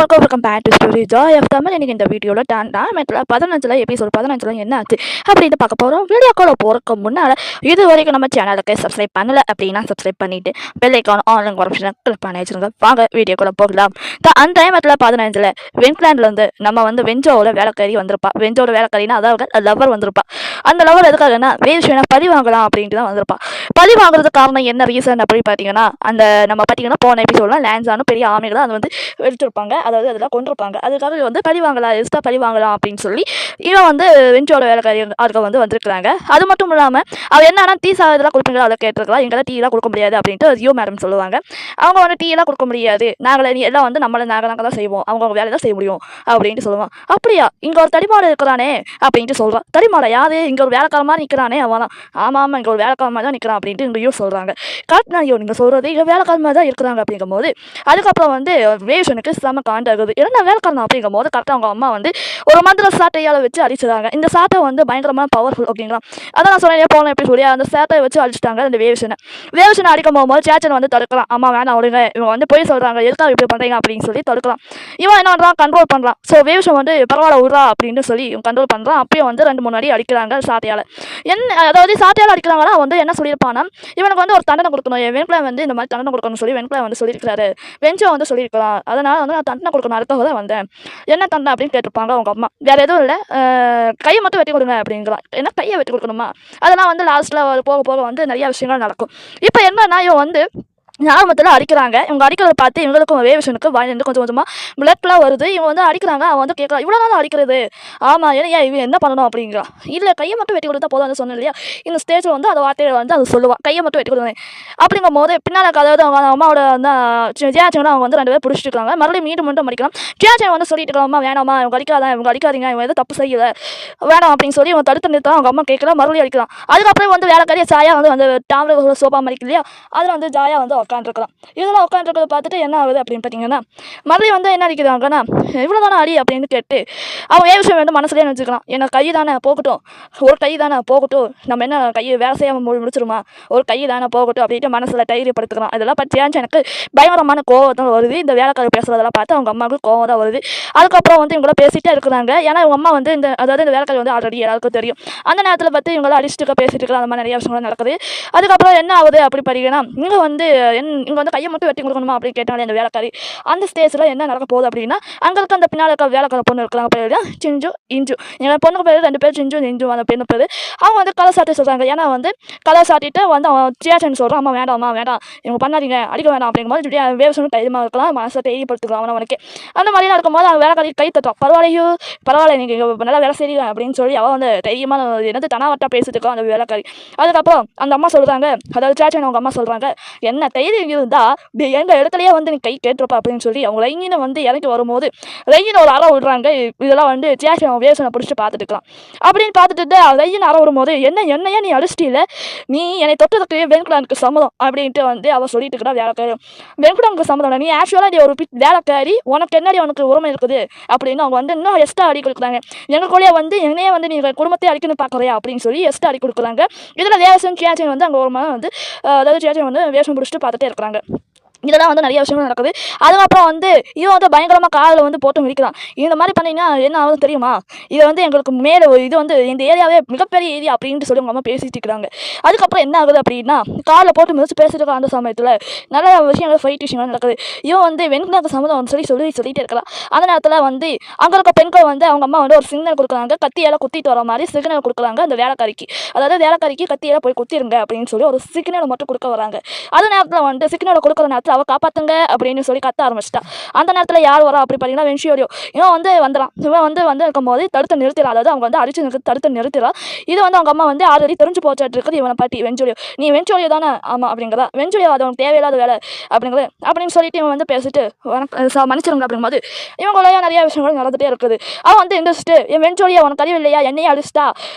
எல்லாருக்கும் welcome back to story joy of Tamil. எனக்கு இந்த வீடியோவில் டாமேட்டில் 15 எபிசோட் 15 என்ன ஆச்சு அப்படின்னு பார்க்க போகிறோம். வீடியோக்குள்ள போகிறதுக்கு முன்னால் இது வரைக்கும் நம்ம சேனலுக்கு சப்ஸ்கிரைப் பண்ணலை அப்படின்னா சப்ஸ்கிரைப் பண்ணிவிட்டு bell icon online option click பண்ணி வச்சுருங்க. வாங்க வீடியோக்குள்ள போகலாம். அந்த டைமத்தில் 15 வெண்கிலாண்ட்லேருந்து நம்ம வெஞ்சோட வேலைக்காரி வந்திருப்பா. வெஞ்சோட வேலைக்காரினா அதாவது லவர் வந்திருப்பா. அந்த லவர் எதுக்காகனா வேஷனை பழி வாங்கலாம் அப்படின்ட்டு தான் வந்திருப்பா. பழி வாங்குறதுக்கு காரணம் என்ன ரீசன் அப்படின்னு பார்த்தீங்கன்னா, அந்த நம்ம பார்த்தீங்கன்னா போன எபிசோட்லாம் லேன்ஸான பெரிய ஆமைகளை அது எடுத்திருப்பாங்க, அதாவது அதில் கொண்டிருப்பாங்க. அதுக்காக பழி வாங்கலாம், எக்ஸ்ட்ரா பழி வாங்கலாம் அப்படின்னு சொல்லி இவன் வெஞ்சோட வேலைக்காரி அதுக்கு வந்திருக்கிறாங்க. அது மட்டும் இல்லாமல் அவள் என்னன்னா டீ சாதெல்லாம் கொடுப்பீங்களா அதை கேட்டிருக்கலாம். எங்களால் டீலாம் கொடுக்க முடியாது அப்படின்ட்டு ரியோ மேடம் சொல்லுவாங்க. அவங்க டீலாம் கொடுக்க முடியாது, நாங்களே நீ எல்லாம் நாங்கள் தான் செய்வோம், அவங்க வேலை தான் செய்ய முடியும் அப்படின்ட்டு சொல்லுவான். அப்படியா, இங்கே ஒரு தடிமாடை இருக்கிறானே அப்படின்ட்டு சொல்கிறான். தடிமாடை யாரு, இங்கே ஒரு வேலைக்காரமாக நிற்கிறானே அவன் தான். ஆமாம், இங்கே ஒரு வேலைக்காரமாக தான் நிற்கிறான் அப்படின்ட்டு இங்கே ரியோ சொல்கிறாங்க. கரெக்ட் ஐயோ, நீங்கள் சொல்கிறது இங்கே வேலைக்காரமாக தான் இருக்கிறாங்க அப்படிங்கும்போது அதுக்கப்புறம் வேஷனுக்கு செம காண்டாகுது. என்ன வேலைக்காரன் அப்படிங்கும் போது கரெக்டாக அவங்க அம்மா ஒரு மந்திர சாட்டையால் வச்சு அடிச்சிடாங்க. இந்த சாட்டை பயங்கரமான பவர்ஃபுல் அப்படிங்களா. அதான் நான் சொன்னேன் போன எப்படி சொல்லி அந்த சாட்டையை வச்சு அடிச்சிட்டாங்க. அந்த வேஷனை அடிக்கும் போகும்போது சேச்சன் தடுக்கலாம். அம்மா வேணாம் விடுங்க, இவங்க போய் சொல்கிறாங்க, எதுக்காக இப்படி பண்ணுறீங்க அப்படின்னு சொல்லி தடுக்கலாம். இவன் என்ன பண்ணுறான், கண்ட்ரோல் பண்ணுறான். ஸோ வேஷன் பரவாயில்ல விட்றா அப்படின்னு சொல்லி இவன் கண்ட்ரோல் பண்ணுறான். அப்பயும் 2-3 அடி அடிக்கிறாங்க சாட்டையால். என்ன அதாவது சாட்டையால் அடிக்கிறாங்கன்னா என்ன சொல்லியிருப்பானா, இவனுக்கு ஒரு தண்டனை கொடுக்கணும், வெண்கிளா இந்த மாதிரி தண்டனை கொடுக்கணும்னு சொல்லி வெண்கிளா சொல்லியிருக்காரு, வெஞ்சோ சொல்லியிருக்கலாம். அதனால் நான் தண்டனை கொடுக்கணும், அதுக்காக தான் வந்தேன். என்ன தண்டனை அப்படின்னு கேட்டிருப்பாங்க அவங்க அம்மா. வேறு எதுவும் இல்லை, கையை மட்டும் வெட்டி கொடுங்க அப்படிங்கிறான். ஏன்னா கையை வெட்டி கொடுக்கணுமா, அதெல்லாம் லாஸ்ட்டில் போக போக நிறைய விஷயங்கள் நடக்கும். இப்போ என்னன்னா இவன் ஞாபகத்தில் அடிக்கிறாங்க. இவங்க அடிக்கிறத பார்த்து இவங்களுக்கும் வேஷனுக்கு வாயிலிருந்து கொஞ்சம் கொஞ்சமாக பிளட்லாம் வருது. இவங்க அடிக்கிறாங்க. அவன் கேட்கலாம், இவ்வளோ நாள் அடிக்கிறது, ஆமாம் ஏன் இவன் என்ன பண்ணணும் அப்படிங்கிறான். இல்லை கையை மட்டும் வெட்டி கொடுத்தா போதும் சொன்னேன் இல்லையா, இந்த ஸ்டேஜில் அந்த வார்த்தையை அது சொல்லுவான், கையை மட்டும் வெட்டி கொடுங்க அப்படிங்கும் போது பின்னால் அதாவது அவங்க அம்மாவோட ஜியாச்சனை அவங்க 2 பேர் பிடிச்சிட்டு இருக்காங்க. மறுபடியும் மீண்டும் அடிக்கலாம். ஜியாச்சன் சொல்லிட்டு இருக்காமா, வேணாமா இவங்க அடிக்காதீங்க, இவங்க எதுவும் தப்பு செய்யலை, வேணாம் அப்படின்னு சொல்லி இவங்க தடுத்து நிறுத்தலாம். அவங்க அம்மா கேட்கலாம், மறுபடியும் அடிக்கலாம். அதுக்கப்புறம் வேலைக்காரிய சாயா அந்த டாம்ல சோபா மாதிரி இல்லையா, அதில் ஜாயா உட்காந்துருக்கலாம். இதெல்லாம் உட்காந்துருக்கிறத பார்த்துட்டு என்ன ஆகுது அப்படின்னு பார்த்தீங்கன்னா, மறுபடியும் என்ன அடிக்கிறாங்கன்னா, இவ்வளோ தானே அடி அப்படின்னு கேட்டு அவன் விஷயம் மனசுலேயே நினச்சிக்கலாம். ஏன்னா கை தானே போகட்டும், ஒரு கை தானே போகட்டும், நம்ம என்ன கையை வேலை செய்யாமல் முடிச்சிருமா, ஒரு கை தானே போகட்டும் அப்படின்ட்டு மனசில் தைரியப்படுத்துக்கலாம். இதெல்லாம் பற்றியாச்சு எனக்கு பயங்கரமான கோவம் வருது. இந்த வேலைக்காரர் பேசுகிறதெல்லாம் பார்த்து அவங்க அம்மாவுக்கு கோவம் தான் வருது. அதுக்கப்புறம் இவங்கள பேசிகிட்டே இருக்கிறாங்க. ஏன்னா இவங்க அம்மா அதாவது இந்த வேலைக்காரர் ஆல்ரெடி எல்லாருக்கும் தெரியும். அந்த நேரத்தில் பார்த்து இவங்கள அடிச்சுட்டு பேசிட்டு இருக்கலாம். அந்த மாதிரி நிறைய விஷயங்கள் நடக்குது. அதுக்கப்புறம் என்ன ஆகுது அப்படி பார்த்தீங்கன்னா, இங்கே கையை மட்டும் வெட்டி கொடுக்கணுமா அப்படின்னு கேட்டாலே அந்த வேலைக்காரி. அந்த ஸ்டேஜில் என்ன நடக்க போகுது அப்படின்னா, அங்களுக்கு அந்த பின்னால் இருக்க வேலைக்கார பொண்ணு இருக்கிறாங்க பேர் சிஞ்சு இஞ்சு. எங்கள் பொண்ணுக்கு பேர் 2 பேர் சிஞ்சு இஞ்சு. அந்த பெண்ணு பேர் அவங்க கதை சாட்டி சொல்கிறாங்க. ஏன்னா கதை சாட்டிட்டு அவன் சியாச்சன் சொல்கிறான், அம்மா வேண்டாம் இவங்க பண்ணாதீங்க, அடிக்க வேண்டாம் அப்படிங்கும்போது வேவசனும் தைரியமாக இருக்கலாம், மனசை தைரியப்படுத்திக்கலாம் அவனுக்கு. அந்த மாதிரிலாம் இருக்கும்போது அவன் வேலைக்காரி கை தட்டுறான். பரவாயில்ல நீங்கள் நல்லா வேலை செய்யுங்க அப்படின்னு சொல்லி அவன் தைரியமாக தனாவட்டா பேசிட்டு இருக்கான் அந்த வேலைக்காரி. அதுக்கப்புறம் அந்த அம்மா சொல்கிறாங்க, அதாவது சியாச்சன் அவங்க அம்மா சொல்கிறாங்க, என்ன தைரியம் இருந்தா எங்கள் இடத்துலயே நீ கை கேட்டிருப்பா அப்படின்னு சொல்லி அவங்க லைங்கின இறக்கி வரும்போது லைங்கின ஒரு அறை விடுறாங்க. இதெல்லாம் சேஷன் வேஷனை பிடிச்சிட்டு பார்த்துட்டு இருக்கலாம். அப்படின்னு பார்த்துட்டு லையின் அறை வரும்போது என்னையா நீ அடிச்சிட்டில, நீ என்னை தொட்டதுக்கு வெண்குலானுக்கு சம்மதம் அப்படின்ட்டு அவள் சொல்லிட்டு இருக்கிறா. வேலைக்காரி வெண்குலானுக்கு சம்மதம், நீ ஆக்சுவலாக நீ ஒரு வேலைக்காரி, உனக்கு என்னடி உனக்கு உரிமை இருக்குது அப்படின்னு அவங்க இன்னும் எக்ஸ்ட்ரா அடி கொடுக்குறாங்க. எங்களுக்குள்ளேயே என்னையே நீ குடும்பத்தையே அடிக்கணும் பார்க்குறியா அப்படின்னு சொல்லி எக்ஸ்ட்ரா அடி கொடுக்குறாங்க. இதில் வேஷன் சேச்சன் அங்கே ஒரு அதாவது சேச்சன் வேஷம் பிடிச்சிட்டு பார்த்துட்டே இருக்கிறாங்க. இதெல்லாம் நிறைய விஷயங்கள் நடக்குது. அதுக்கப்புறம் இவன் பயங்கரமாக காலில் போட்டு மிதிக்கிறான். இந்த மாதிரி பண்ணிங்கன்னா என்ன ஆகுது தெரியுமா, இதை எங்களுக்கு மேலே இது இந்த ஏரியாவே மிகப்பெரிய ஏரியா அப்படின்ட்டு சொல்லி அவங்க அம்மா பேசிட்டு இருக்கிறாங்க. அதுக்கப்புறம் என்ன ஆகுது அப்படின்னா, காலில் போட்டு மிதிச்சு பேசிட்டு இருக்க அந்த சமயத்தில் நிறைய விஷயங்கள் ஃபைட் விஷயங்கள் நடக்குது. இவன் வெண்குலாக்கு சம்மதம் சொல்லிட்டே இருக்கலாம். அந்த நேரத்தில் அங்கே இருக்க பெண்கள் அவங்க அம்மா ஒரு சிக்னல் கொடுக்குறாங்க, கத்தியால் குத்திட்டு வர மாதிரி சிக்னல் கொடுக்குறாங்க அந்த வேலைக்காரிக்கு. அதாவது வேலைக்காரிக்கு கத்தியால் போய் குத்திருங்க அப்படின்னு சொல்லி ஒரு சிக்னலை மட்டும் கொடுக்க வராங்க. அந்த நேரத்தில் சிக்னலை கொடுக்குற நேரத்தில் அவள் காப்பாற்றுங்க அப்படின்னு சொல்லி கத்த ஆரம்பிச்சிட்டா. அந்த நேரத்தில் யார் வரா அப்படி பார்த்தீங்கன்னா வென்ஷியோரியோ. இவன் வந்துடுறான். இவன் இருக்கும்போது தடுத்து நிறுத்திடா. அதாவது அவங்க அடிச்சு தடுத்து நிறுத்திடா. இது அவங்க அம்மா ஆல்ரெடி தெரிஞ்சு போச்சாட்டு இருக்குது இவனை பாட்டி வென்ச்சோரியோ. நீ வென்ச்சோரியோ தானே, ஆமாம் அப்படிங்கிறா. வென்ச்சோரியோ அது அவனுக்கு தேவையில்லாத வேலை அப்படிங்கிறது அப்படின்னு சொல்லிட்டு இவன் பேசிட்டு மன்னிச்சிருங்க அப்படிங்கும்போது இவங்களையா நிறைய விஷயங்கள் நடந்துகிட்டே இருக்குது. அவன் எந்திரிச்சிட்டு என் வென்ச்சோரியோ உனக்கு அறிவு இல்லையா, என்னையே அடிச்சிட்டா,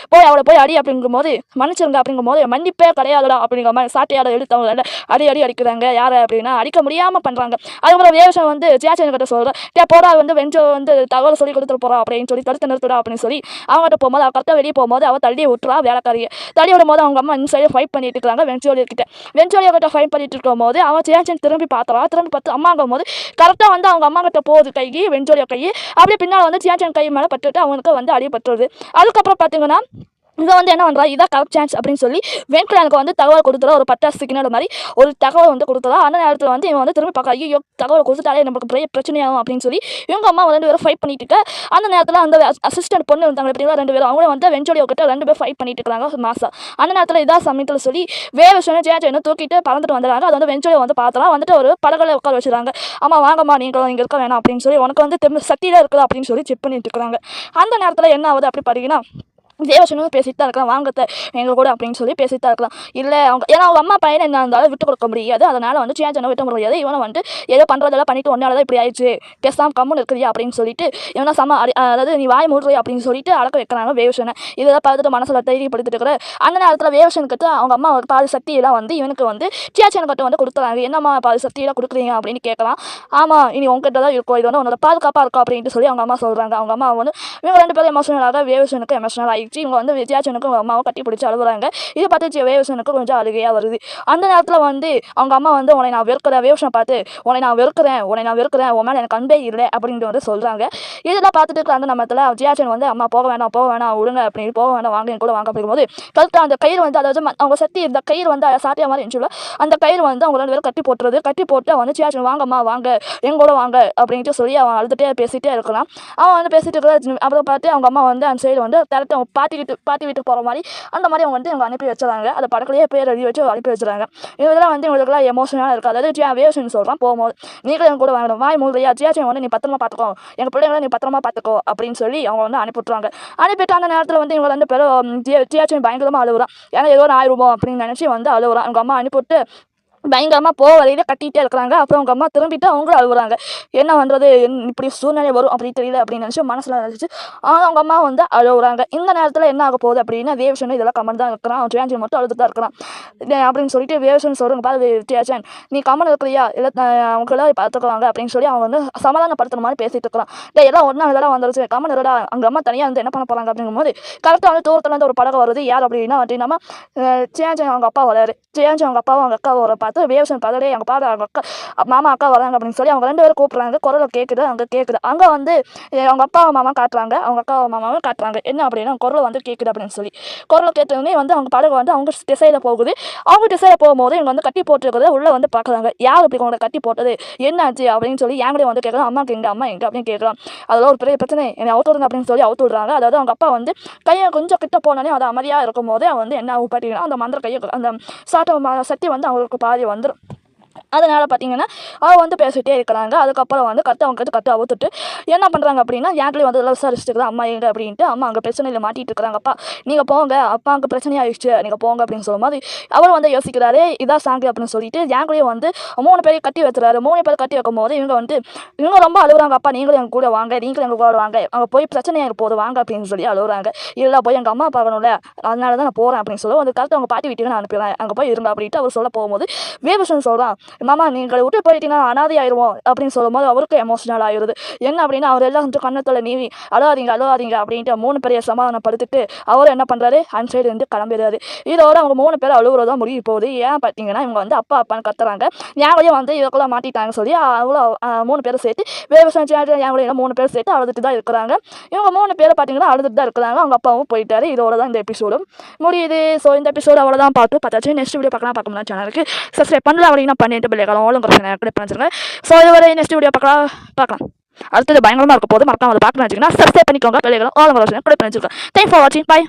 அவளை போய் அடி அப்படிங்கும்போது மன்னிச்சிருங்க அப்படிங்கும்போது மன்னிப்பே கிடையாதுடா அப்படிங்கிற மாதிரி சாட்டையாட எடுத்து அவங்க அடி அடிக்கிறாங்க. யாரை அப்படின்னா அடிக்க முடியாமல் பண்ணுறாங்க. அதுக்கப்புறம் வேவசன் வந்து ஜியாச்சன் கிட்ட சொல்கிறேன், போடா வந்து வெஞ்சோ வந்து தகவல் சொல்லி கொடுத்துட்டு போகிறா அப்படின்னு சொல்லி தடுத்து நிறுத்துடா அப்படின்னு சொல்லி அவங்ககிட்ட போகும்போது அவள் கரெக்டாக வெளியே போகும்போது அவள் தள்ளி விட்டுறா வேலைக்காரியை. தள்ளி விடும்போது அவங்க அம்மா இந்த சைடு ஃபைட் பண்ணிட்டு இருக்காங்க வெஞ்சோலியா கிட்ட ஃபைட் பண்ணிட்டு இருக்கும் போது அவன் ஜியாச்சன் திரும்பி பார்த்து அம்மாங்கும் போது கரெக்டாக வந்து அவங்க அம்மா கிட்ட போகுது கை வெஞ்சோலியா கை அப்படியே பின்னால் வந்து ஜியாச்சன் கை மேலே பட்டுட்டு அவனுக்கு வந்து அடிபட்டுருது. அதுக்கப்புறம் பார்த்தீங்கன்னா இதை வந்து என்ன பண்ணுறா, இதான் கரெக்ட் சான்ஸ் அப்படின்னு சொல்லி வெண்கலனுக்கு வந்து தகவல் கொடுத்துறா, ஒரு பட்டாசு சிக்னல் மாதிரி ஒரு தகவல் வந்து கொடுத்துறா. அந்த நேரத்தில் வந்து இவன் வந்து திரும்பி பார்க்க, ஐயோ தகவல் கொடுத்துட்டாலே நமக்கு பெரிய பிரச்சனையாகும் அப்படின்னு சொல்லி இவங்க அம்மா 2 பேரும் ஃபைட் பண்ணிட்டு இருக்க. அந்த நேரத்தில் அந்த அசிஸ்டன்ட் பொண்ணு இருந்தாங்க எப்படிங்களா 2 பேரும், அவங்களே வந்து வெஞ்சோலியா கிட்ட 2 பேர் ஃபைட் பண்ணிட்டு இருக்காங்க மாசா. அந்த நேரத்தில் இதான் சமயத்தில் சொல்லி வேவசனை ஜெயஜெயனை தூக்கிட்டு பறந்துட்டு வந்துடுறாங்க. அது வந்து வெஞ்சோலியா வந்து பார்த்தலாம் வந்துட்டு ஒரு படகளை உட்கார வச்சுருக்காங்க. அம்மா வாங்கம்மா நீங்களும் இங்கே இருக்க வேணாம் அப்படின்னு சொல்லி உனக்கு வந்து சக்தியில் இருக்குதா அப்படின்னு சொல்லி செக் பண்ணிட்டு இருக்கிறாங்க. அந்த நேரத்தில் என்ன ஆகுது அப்படி பார்த்தீங்கன்னா தேவசனும் பேசிட்டு தான் இருக்கலாம், வாங்கத்த எங்கள் கூட அப்படின்னு சொல்லி பேசிட்டு தான் இருக்கலாம். இல்லை அவங்க ஏன்னா அவங்க அம்மா பையனை என்ன இருந்தாலும் விட்டு கொடுக்க முடியாது. அதனால் வந்து ஜியாச்சனை விட்டு முடியாது. இவனை வந்து ஏதோ பண்ணுறதெல்லாம் பண்ணிட்டு ஒன்றால் தான் இப்படி ஆயிடுச்சு, பேசாமல் கம்முன்னு இருக்கிறியா அப்படின்னு சொல்லிட்டு இவனை அதாவது நீ வாய் மூடுறியா அப்படின்னு சொல்லிட்டு அடக்க வைக்கிறாங்க வேவசனை. இதெல்லாம் பார்த்துட்டு மனசில் தைரியப்படுத்திட்டு இருக்கிற அந்த நேரத்தில் வேவசனுக்கு அவங்க அம்மா பாதி சக்தியெல்லாம் வந்து இவனுக்கு வந்து ஜியாச்சனுக்கிட்ட வந்து கொடுத்துறாங்க. என்னம்மா பாதி சக்தியெல்லாம் கொடுக்குறீங்க அப்படின்னு கேட்கலாம். ஆமாம் இனி உங்ககிட்ட தான் இருக்கும், இது வந்து உன்னோட பாதுகாப்பாக இருக்கும் அப்படின்ட்டு சொல்லி அவங்க அம்மா சொல்கிறாங்க. அவங்க அம்மா வந்து இவங்க 2 பேரும் எமோஷனலாக வேவசனுக்கு எமோஷனல் ஆகி இவங்க வந்து ஜியாச்சனுக்கும் அம்மாவை கட்டி பிடிச்சி அழுகுறாங்க. இதை பார்த்து வேவசனுக்கு கொஞ்சம் அழுகையாக வருது. அந்த நேரத்தில் வந்து அவங்க அம்மா வந்து உன்னை நான் வெறுக்கிறேன், வேவசனை பார்த்து உன்னை நான் வெறுக்கிறேன் உன் மேலே எனக்கு அன்பே இல்லை அப்படின்ட்டு வந்து சொல்கிறாங்க. இதெல்லாம் பார்த்துட்டு இருக்கிற அந்த நேரத்தில் ஜியாச்சன் வந்து அம்மா போக வேணாம் விடுங்க அப்படின்னு போக வேணாம் வாங்க என் கூட வாங்க அப்படிங்கும்போது கரெக்டாக அந்த கயிறு வந்து அதாவது அவங்க சக்தி இந்த கயிறு வந்து சாட்டியா மாதிரி இருந்துச்சுல அந்த கயிறு வந்து அவங்க 2 பேரும் கட்டி போட்டு வந்து ஜியாச்சன் வாங்கம்மா வாங்க என் கூட வாங்க அப்படின்ட்டு சொல்லி அவன் அழுதுகிட்டே பேசிகிட்டே இருக்கலாம். அவன் வந்து பேசிட்டு இருக்கிற அப்புறம் பார்த்து அவங்க அம்மா வந்து அந்த சைடு வந்து டேரக்டாக அவங்க பாட்டி வீட்டுக்கு போகிற மாதிரி அந்த மாதிரி அவங்க வந்து இவங்க அனுப்பி வச்சுறாங்க. அதை படக்குள்ளேயே பேர் எழுதி வச்சு அனுப்பி வச்சுறாங்க. இதெல்லாம் வந்து இவங்களுக்குலாம் எமோஷனலாக இருக்குது. அதாவது வேவசன் சொல்கிறான் போகும்போது நீங்களும் என் கூட வாங்கணும் வாய் மூலையா ஜியாச்சன் வந்து நீ பத்திரமா பார்த்துக்கோ எங்கள் பிள்ளைங்களை நீ பத்திரமா பார்த்துக்கோ அப்படின்னு சொல்லி அவங்க வந்து அனுப்பிவிட்றாங்க. அனுப்பிட்டு அந்த நேரத்தில் வந்து இவங்க 2 பேரும் ஜியாச்சன் பயங்கரமாக அழுகுறான். ஏன்னா ஏதோ ஆயிடுவோம் அப்படின்னு நினச்சி வந்து அழுகுறான். அவங்க அம்மா அனுப்பிவிட்டு பயங்கரமாக வரையில கட்டிகிட்டே இருக்கிறாங்க. அப்புறம் அவங்க அம்மா திரும்பிட்டு அவங்களும் அழுகுறாங்க. என்ன பண்ணுறது இப்படி சூழ்நிலை வரும் அப்படி தெரியல அப்படின்னு நினச்சி மனசில் நினச்சி அவங்க அம்மா வந்து அழுகுறாங்க. இந்த நேரத்தில் என்ன ஆக போகுது அப்படின்னா வேவசன் இதெல்லாம் கம்மன் தான் இருக்கிறான், ஜியாச்சன் மட்டும் அழுது தான் இருக்கிறான் அப்படின்னு சொல்லிட்டு வேவசன் சொல்கிறாங்க, பாரு ஜியாச்சன் நீ கம்மன் இருக்கிறியா இல்லை அவங்களாம் பார்த்துக்குவாங்க அப்படின்னு சொல்லி அவங்க வந்து சமாதானப்படுத்துற மாதிரி பேசிட்டு இருக்கிறான். எல்லாம் ஒன்றா இதெல்லாம் வந்துருச்சு கம்மன் இருக்கா அவங்க அம்மா தனியாக வந்து என்ன பண்ண போகிறாங்க அப்படிங்கும்போது கரெக்டாக வந்து தூரத்தில் வந்து ஒரு படகு வருது. யார் அப்படின்னா நம்ம ஜியாச்சன் அவங்க அப்பா வராரு. ஜியாச்சன் அவங்க அப்பாவும் அவங்க அக்காவும் வர பார்த்து வேவசன் பார்த்துட்டு எங்கள் பாரு அவங்க அக்கா மாமா அக்கா வராங்க அப்படின்னு சொல்லி அவங்க 2 பேரும் கூப்பிட்றாங்க. குரலை கேட்குது அங்கே வந்து அவங்க அப்பா மாமா காட்டுறாங்க, அவங்க அக்கா மாமாவும் காட்டுறாங்க. என்ன அப்படின்னா குரலை வந்து கேட்குது அப்படின்னு சொல்லி குரலை கேட்டோடனே வந்து அவங்க படகு வந்து அவங்க திசையில் போகுது. அவங்க திசையில் போகும்போது இவங்க வந்து கட்டி போட்டுருக்கிறத உள்ளே வந்து பார்க்குறாங்க. யார் இப்படி உங்களை கட்டி போட்டது என்னாச்சு அப்படின்னு சொல்லி எங்களையும் வந்து கேட்குறாங்க. அம்மாக்கு அம்மா எங்கே அப்படின்னு கேட்குறான். அதெல்லாம் ஒரு பெரிய பிரச்சனை என்னை அவுத்து விடுங்க அப்படின்னு சொல்லி அவுத்து விடுறாங்க. அதாவது அவங்க அப்பா வந்து கையை கொஞ்சம் கிட்ட போனோடனே அது அமைதியாக இருக்கும் போது அவன் வந்து என்ன பார்த்தீங்கன்னா அந்த மந்திர கையை அந்த சக்தி வந்து அவங்களுக்கு பாதி வந்துடும். அதனால் பார்த்தீங்கன்னா அவள் வந்து பேசிகிட்டே இருக்கிறாங்க. அதுக்கப்புறம் வந்து அவங்க அவுத்துட்டு என்ன பண்ணுறாங்க அப்படின்னா யாருலேயும் வந்து எல்லாம் விசாரிச்சுட்டு அம்மா எங்க அப்படின்ட்டு அம்மா அங்கே பிரச்சனையில் மாட்டிகிட்டு இருக்கிறாங்கப்பா நீங்கள் போங்க அப்பா அங்கே பிரச்சனையாகிடுச்சு நீங்கள் போங்க அப்படின்னு சொல்லும் போது அவர் வந்து யோசிக்கிறாரு இதான் சாங்கு அப்படின்னு சொல்லிட்டு யாங்களையும் வந்து 3 பேரையும் கட்டி வச்சுறாரு. 3 பேர் கட்டி வைக்கும் போது இவங்க ரொம்ப அழுகுறாங்க. அப்பா நீங்களும் எங்கள் கூட வாங்க எங்கள் கூட வாங்க அங்கே போய் பிரச்சனையாக போது வாங்க அப்படின்னு சொல்லி அழுகுறாங்க. இல்லை போய் எங்கள் அம்மா பார்க்கணும்ல அதனால தான் நான் போகிறேன் அப்படின்னு சொல்லுவோம். அந்த காலத்தை அவங்க பாட்டி வீட்டுக்கு நான் அனுப்பிடுறேன் அங்கே போய் இருங்க அப்படின்ட்டு அவர் சொல்ல போகும்போது வேவசன் சொல்கிறான் மாமா நீங்கள் விட்டு போயிட்டீங்கன்னா அனாதை ஆயிடுவோம் அப்படின்னு சொல்லும் போது அவருக்கு எமோஷனல் ஆயிடுது. என்ன அப்படின்னா அவர் எல்லாம் கொஞ்சம் கண்ணத்தில் நீவி அழாதீங்க அப்படின்ட்டு 3 பேரையை சமாதானப்படுத்திட்டு அவர் என்ன பண்ணுறாரு அந்த சைடு வந்து கிளம்பிடுறாரு. இதோட அவங்க 3 பேர் அழுகுறதா முடிவு போகுது. ஏன் பார்த்தீங்கன்னா இவங்க வந்து அப்பான்னு கத்துறாங்க. ஞாபகம் வந்து இதுக்குள்ள மாட்டிட்டாங்க சொல்லி அவ்வளோ 3 பேரும் சேர்த்து விவசாயம் ஞாபகம் 3 பேர் சேர்த்து அழுதுட்டு தான் இருக்கிறாங்க. இவங்க 3 பேரை பார்த்தீங்கன்னா அழுதுட்டு தான் இருக்கிறாங்க. அவங்க அப்பாவும் போயிட்டாரு. இதோட தான் இந்த எபிசோடும் முடியுது. ஸோ இந்த எபிசோடு அவ்வளோதான் பார்த்தாச்சு. நெக்ஸ்ட் வீடியோ பார்க்க சேனலுக்கு சப்ஸ்கிரைப் பண்ணல அப்படின்னா பண்ணிட்டு பிள்ளைகளும் பண்ணிருங்க. ஸோ இதுவரை நெக்ஸ்ட் வீடியோ பார்க்கலாம். அடுத்தது பயங்கரமாக இருக்க போது மறக்காம அதை பார்க்கணும் வச்சுக்கோங்க. சப்ஸ்கிரைப் பண்ணிக்கோங்க பிள்ளைகளும் ஆளுங்க கூட பண்ணி வச்சுருக்கேன். தேங்க்ஸ் ஃபார் வாட்சிங். பை.